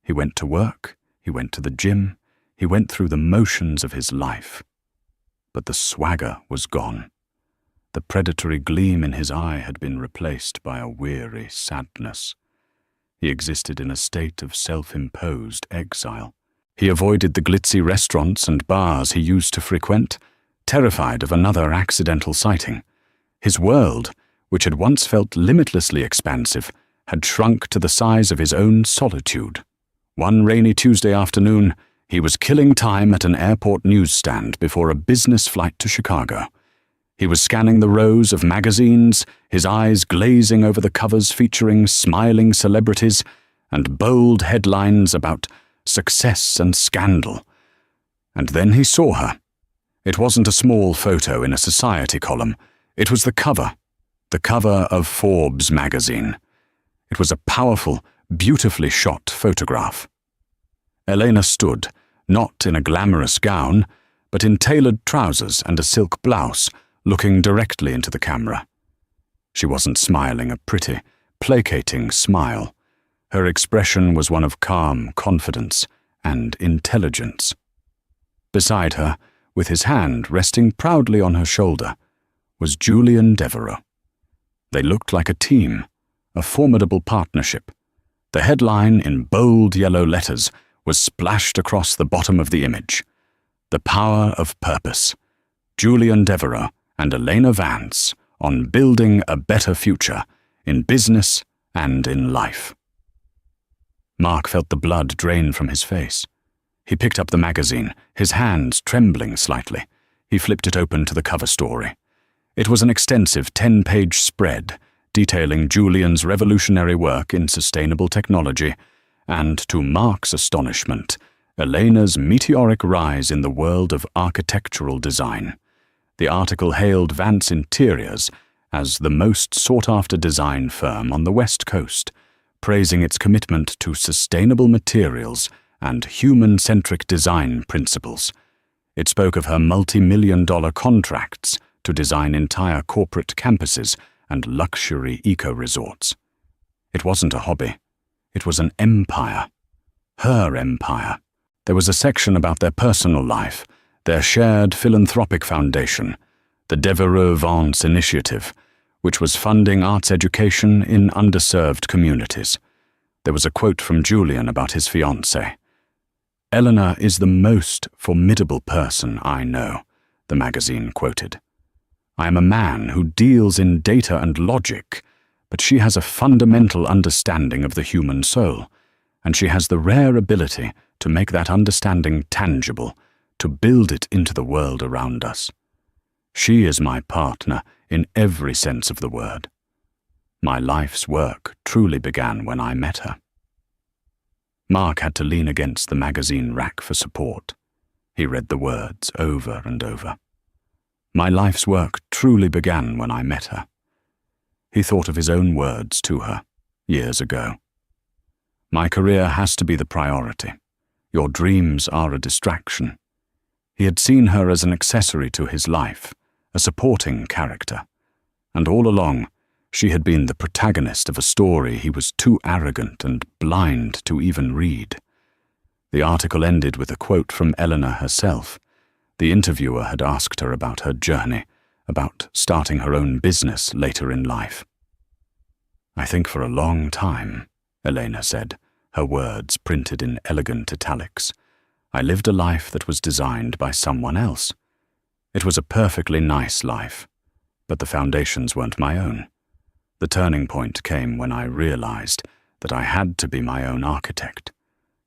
He went to work, he went to the gym, he went through the motions of his life. But the swagger was gone. The predatory gleam in his eye had been replaced by a weary sadness. He existed in a state of self-imposed exile. He avoided the glitzy restaurants and bars he used to frequent, terrified of another accidental sighting. His world, which had once felt limitlessly expansive, had shrunk to the size of his own solitude. One rainy Tuesday afternoon, he was killing time at an airport newsstand before a business flight to Chicago. He was scanning the rows of magazines, his eyes glazing over the covers featuring smiling celebrities and bold headlines about success and scandal. And then he saw her. It wasn't a small photo in a society column. It was the cover of Forbes magazine. It was a powerful, beautifully shot photograph. Elena stood, not in a glamorous gown, but in tailored trousers and a silk blouse, looking directly into the camera. She wasn't smiling a pretty, placating smile. Her expression was one of calm confidence and intelligence. Beside her, with his hand resting proudly on her shoulder, was Julian Devereux. They looked like a team, a formidable partnership. The headline in bold yellow letters was splashed across the bottom of the image. The Power of Purpose. Julian Devereux and Elena Vance on building a better future in business and in life. Mark felt the blood drain from his face. He picked up the magazine, his hands trembling slightly. He flipped it open to the cover story. It was an extensive 10-page spread detailing Julian's revolutionary work in sustainable technology and, to Mark's astonishment, Elena's meteoric rise in the world of architectural design. The article hailed Vance Interiors as the most sought-after design firm on the West Coast, praising its commitment to sustainable materials and human-centric design principles. It spoke of her multi-million-dollar contracts to design entire corporate campuses and luxury eco-resorts. It wasn't a hobby. It was an empire. Her empire. There was a section about their personal life, their shared philanthropic foundation, the Devereux Vance Initiative, which was funding arts education in underserved communities. There was a quote from Julian about his fiancée. "Eleanor is the most formidable person I know," the magazine quoted. "I am a man who deals in data and logic, but she has a fundamental understanding of the human soul, and she has the rare ability to make that understanding tangible, to build it into the world around us. She is my partner in every sense of the word. My life's work truly began when I met her." Mark had to lean against the magazine rack for support. He read the words over and over. My life's work truly began when I met her. He thought of his own words to her, years ago. My career has to be the priority. Your dreams are a distraction. He had seen her as an accessory to his life, a supporting character. And all along, she had been the protagonist of a story he was too arrogant and blind to even read. The article ended with a quote from Eleanor herself. The interviewer had asked her about her journey, about starting her own business later in life. I think for a long time, Elena said, her words printed in elegant italics, I lived a life that was designed by someone else. It was a perfectly nice life, but the foundations weren't my own. The turning point came when I realized that I had to be my own architect.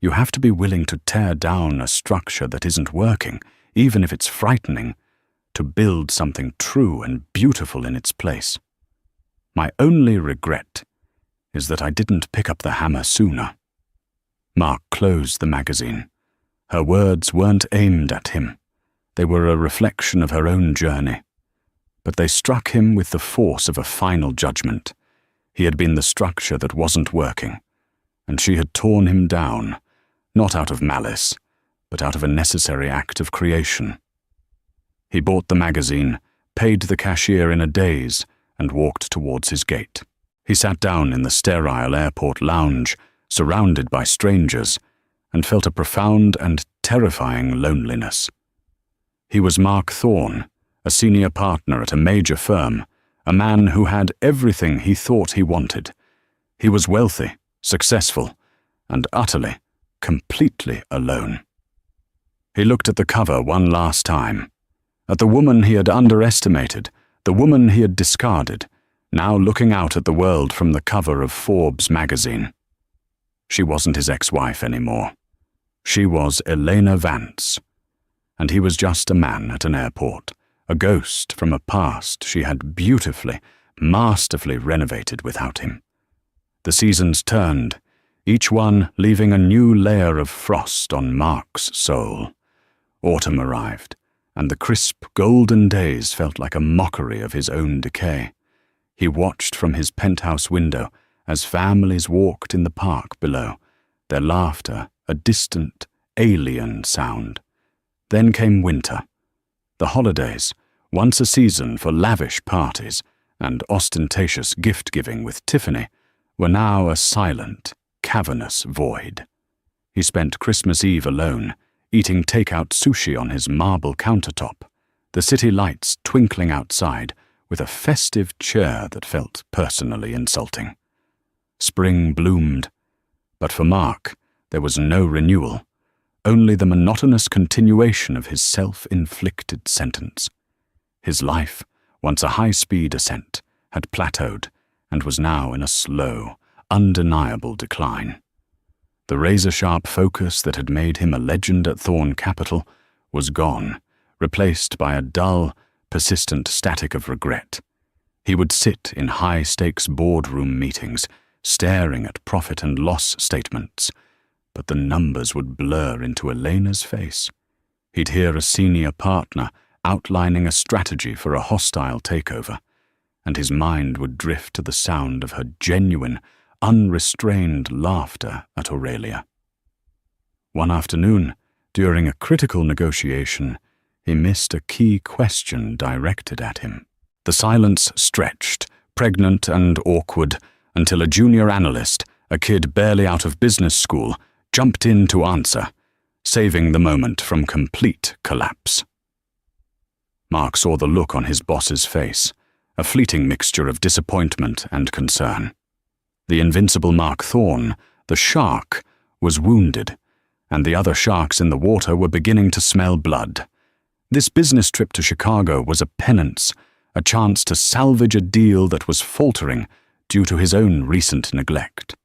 You have to be willing to tear down a structure that isn't working, even if it's frightening, to build something true and beautiful in its place. My only regret is that I didn't pick up the hammer sooner. Mark closed the magazine. Her words weren't aimed at him. They were a reflection of her own journey. But they struck him with the force of a final judgment. He had been the structure that wasn't working, and she had torn him down, not out of malice, but out of a necessary act of creation. He bought the magazine, paid the cashier in a daze, and walked towards his gate. He sat down in the sterile airport lounge, surrounded by strangers, and felt a profound and terrifying loneliness. He was Mark Thorne, a senior partner at a major firm, a man who had everything he thought he wanted. He was wealthy, successful, and utterly, completely alone. He looked at the cover one last time, at the woman he had underestimated, the woman he had discarded, now looking out at the world from the cover of Forbes magazine. She wasn't his ex-wife anymore. She was Elena Vance, and he was just a man at an airport, a ghost from a past she had beautifully, masterfully renovated without him. The seasons turned, each one leaving a new layer of frost on Mark's soul. Autumn arrived, and the crisp, golden days felt like a mockery of his own decay. He watched from his penthouse window as families walked in the park below, their laughter a distant, alien sound. Then came winter. The holidays, once a season for lavish parties and ostentatious gift-giving with Tiffany, were now a silent, cavernous void. He spent Christmas Eve alone, eating take-out sushi on his marble countertop, the city lights twinkling outside with a festive cheer that felt personally insulting. Spring bloomed, but for Mark there was no renewal, only the monotonous continuation of his self-inflicted sentence. His life, once a high-speed ascent, had plateaued and was now in a slow, undeniable decline. The razor-sharp focus that had made him a legend at Thorn Capital was gone, replaced by a dull, persistent static of regret. He would sit in high-stakes boardroom meetings, staring at profit and loss statements, but the numbers would blur into Elena's face. He'd hear a senior partner outlining a strategy for a hostile takeover, and his mind would drift to the sound of her genuine, unrestrained laughter at Aurelia. One afternoon, during a critical negotiation, he missed a key question directed at him. The silence stretched, pregnant and awkward, until a junior analyst, a kid barely out of business school, jumped in to answer, saving the moment from complete collapse. Mark saw the look on his boss's face, a fleeting mixture of disappointment and concern. The invincible Mark Thorne, the shark, was wounded, and the other sharks in the water were beginning to smell blood. This business trip to Chicago was a penance, a chance to salvage a deal that was faltering due to his own recent neglect.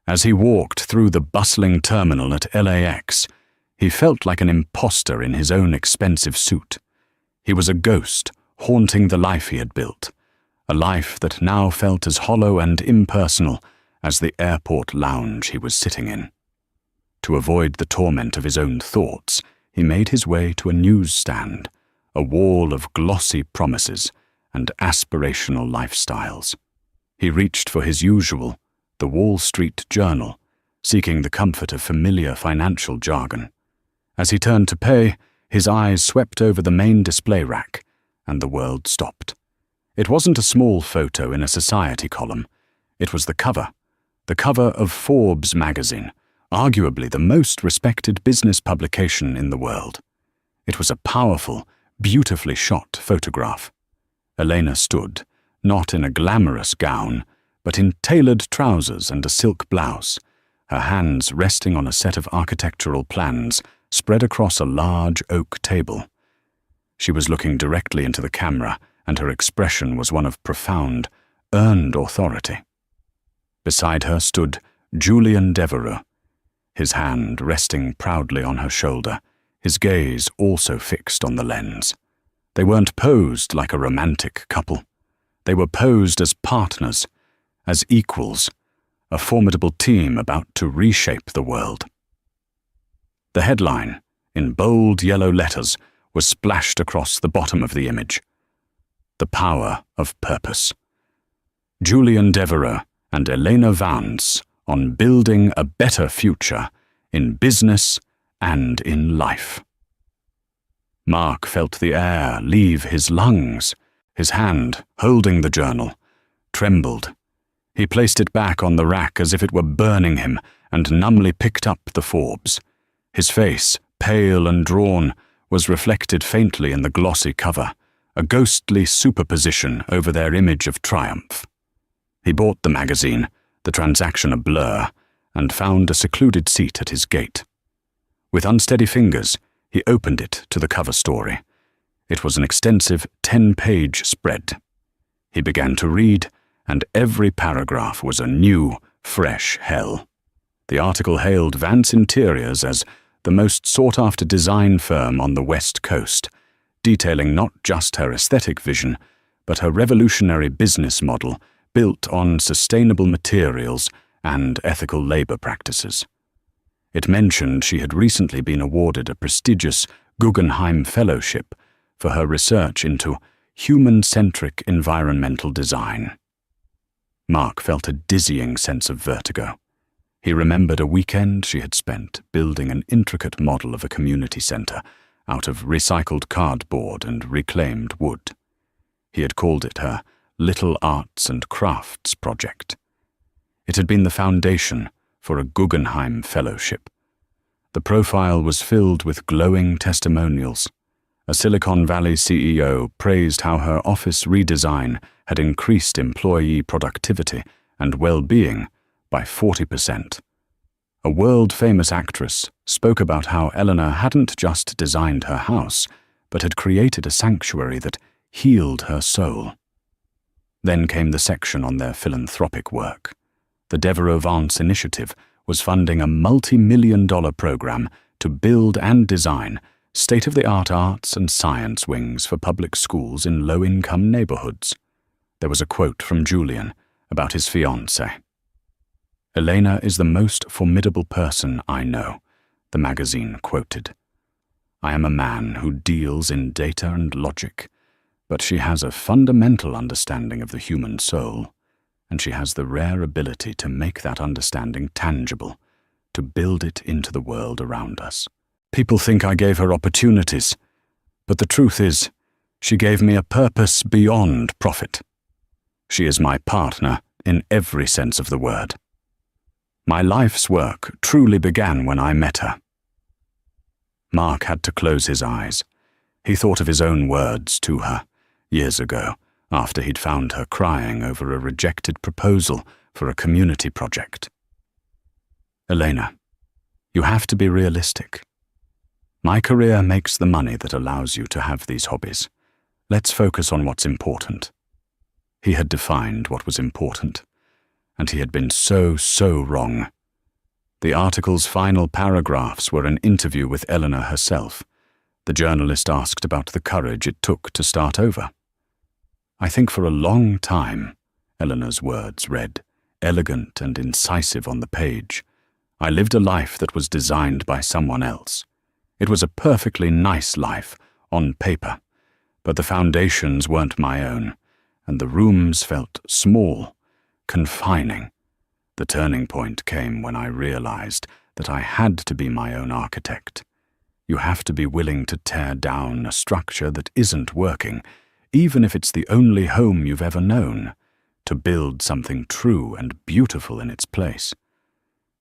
As he walked through the bustling terminal at LAX, he felt like an imposter in his own expensive suit. He was a ghost haunting the life he had built, a life that now felt as hollow and impersonal as the airport lounge he was sitting in. To avoid the torment of his own thoughts, he made his way to a newsstand, a wall of glossy promises and aspirational lifestyles. He reached for his usual, the Wall Street Journal, seeking the comfort of familiar financial jargon. As he turned to pay, his eyes swept over the main display rack, and the world stopped. It wasn't a small photo in a society column. It was the cover of Forbes magazine, arguably the most respected business publication in the world. It was a powerful, beautifully shot photograph. Elena stood, not in a glamorous gown, but in tailored trousers and a silk blouse, her hands resting on a set of architectural plans spread across a large oak table. She was looking directly into the camera, and her expression was one of profound, earned authority. Beside her stood Julian Devereux, his hand resting proudly on her shoulder, his gaze also fixed on the lens. They weren't posed like a romantic couple. They were posed as partners, as equals, a formidable team about to reshape the world. The headline, in bold yellow letters, was splashed across the bottom of the image. The Power of Purpose. Julian Devereux and Elena Vance on building a better future in business and in life. Mark felt the air leave his lungs. His hand, holding the journal, trembled. He placed it back on the rack as if it were burning him and numbly picked up the Forbes. His face, pale and drawn, was reflected faintly in the glossy cover, a ghostly superposition over their image of triumph. He bought the magazine, the transaction a blur, and found a secluded seat at his gate. With unsteady fingers, he opened it to the cover story. It was an extensive 10-page spread. He began to read, and every paragraph was a new, fresh hell. The article hailed Vance Interiors as the most sought-after design firm on the West Coast, detailing not just her aesthetic vision, but her revolutionary business model built on sustainable materials and ethical labor practices. It mentioned she had recently been awarded a prestigious Guggenheim Fellowship for her research into human-centric environmental design. Mark felt a dizzying sense of vertigo. He remembered a weekend she had spent building an intricate model of a community center out of recycled cardboard and reclaimed wood. He had called it her Little Arts and Crafts project. It had been the foundation for a Guggenheim Fellowship, The profile was filled with glowing testimonials. A Silicon Valley CEO praised how her office redesign had increased employee productivity and well-being by 40%. A world-famous actress spoke about how Eleanor hadn't just designed her house, but had created a sanctuary that healed her soul. Then came the section on their philanthropic work. The Devereux Vance Initiative was funding a multi-million-dollar program to build and design state-of-the-art arts and science wings for public schools in low-income neighborhoods. There was a quote from Julian about his fiancée. "Elena is the most formidable person I know," the magazine quoted. "I am a man who deals in data and logic, but she has a fundamental understanding of the human soul, and she has the rare ability to make that understanding tangible, to build it into the world around us. People think I gave her opportunities, but the truth is, she gave me a purpose beyond profit. She is my partner in every sense of the word. My life's work truly began when I met her." Mark had to close his eyes. He thought of his own words to her, years ago, after he'd found her crying over a rejected proposal for a community project. "Elena, you have to be realistic. My career makes the money that allows you to have these hobbies. Let's focus on what's important." He had defined what was important, and he had been so wrong. The article's final paragraphs were an interview with Eleanor herself. The journalist asked about the courage it took to start over. "I think for a long time," Eleanor's words read, elegant and incisive on the page, "I lived a life that was designed by someone else. It was a perfectly nice life, on paper, but the foundations weren't my own, and the rooms felt small, confining. The turning point came when I realized that I had to be my own architect. You have to be willing to tear down a structure that isn't working, even if it's the only home you've ever known, to build something true and beautiful in its place.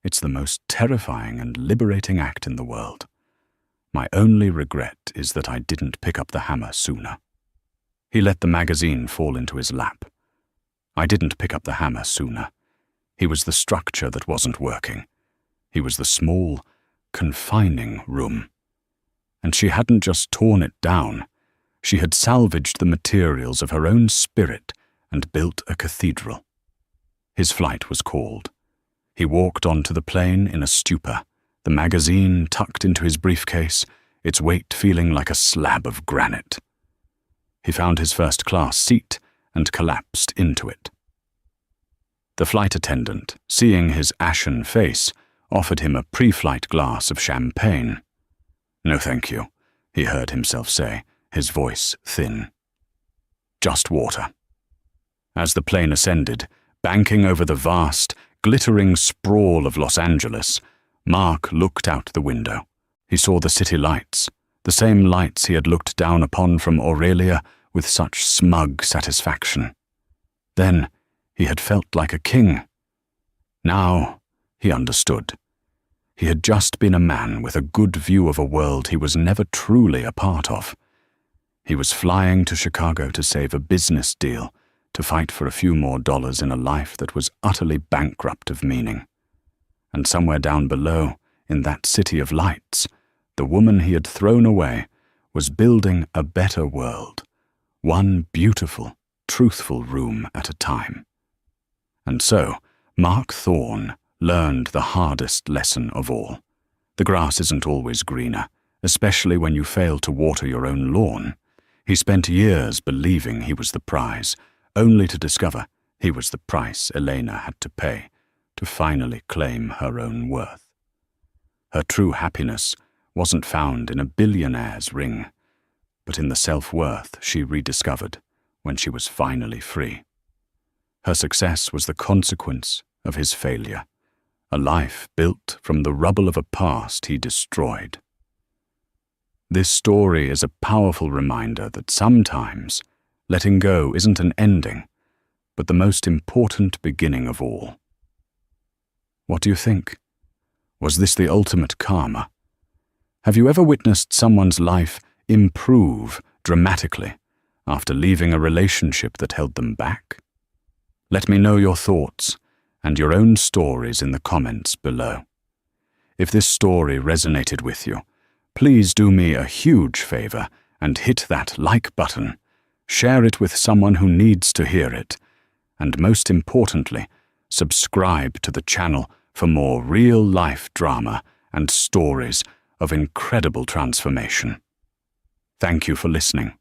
It's the most terrifying and liberating act in the world. My only regret is that I didn't pick up the hammer sooner." He let the magazine fall into his lap. "I didn't pick up the hammer sooner. He was the structure that wasn't working. He was the small, confining room. And she hadn't just torn it down. She had salvaged the materials of her own spirit and built a cathedral." His flight was called. He walked onto the plane in a stupor, the magazine tucked into his briefcase, its weight feeling like a slab of granite. He found his first-class seat and collapsed into it. The flight attendant, seeing his ashen face, offered him a pre-flight glass of champagne. "No, thank you," he heard himself say, his voice thin. "Just water." As the plane ascended, banking over the vast, glittering sprawl of Los Angeles, Mark looked out the window. He saw the city lights, the same lights he had looked down upon from Aurelia with such smug satisfaction. Then he had felt like a king. Now he understood. He had just been a man with a good view of a world he was never truly a part of. He was flying to Chicago to save a business deal, to fight for a few more dollars in a life that was utterly bankrupt of meaning. And somewhere down below, in that city of lights, the woman he had thrown away was building a better world, one beautiful, truthful room at a time. And so, Mark Thorne learned the hardest lesson of all. The grass isn't always greener, especially when you fail to water your own lawn. He spent years believing he was the prize, only to discover he was the price Elena had to pay to finally claim her own worth. Her true happiness wasn't found in a billionaire's ring, but in the self-worth she rediscovered when she was finally free. Her success was the consequence of his failure, a life built from the rubble of a past he destroyed. This story is a powerful reminder that sometimes letting go isn't an ending, but the most important beginning of all. What do you think? Was this the ultimate karma? Have you ever witnessed someone's life improve dramatically after leaving a relationship that held them back? Let me know your thoughts and your own stories in the comments below. If this story resonated with you, please do me a huge favor and hit that like button. Share it with someone who needs to hear it. And most importantly, subscribe to the channel for more real-life drama and stories of incredible transformation. Thank you for listening.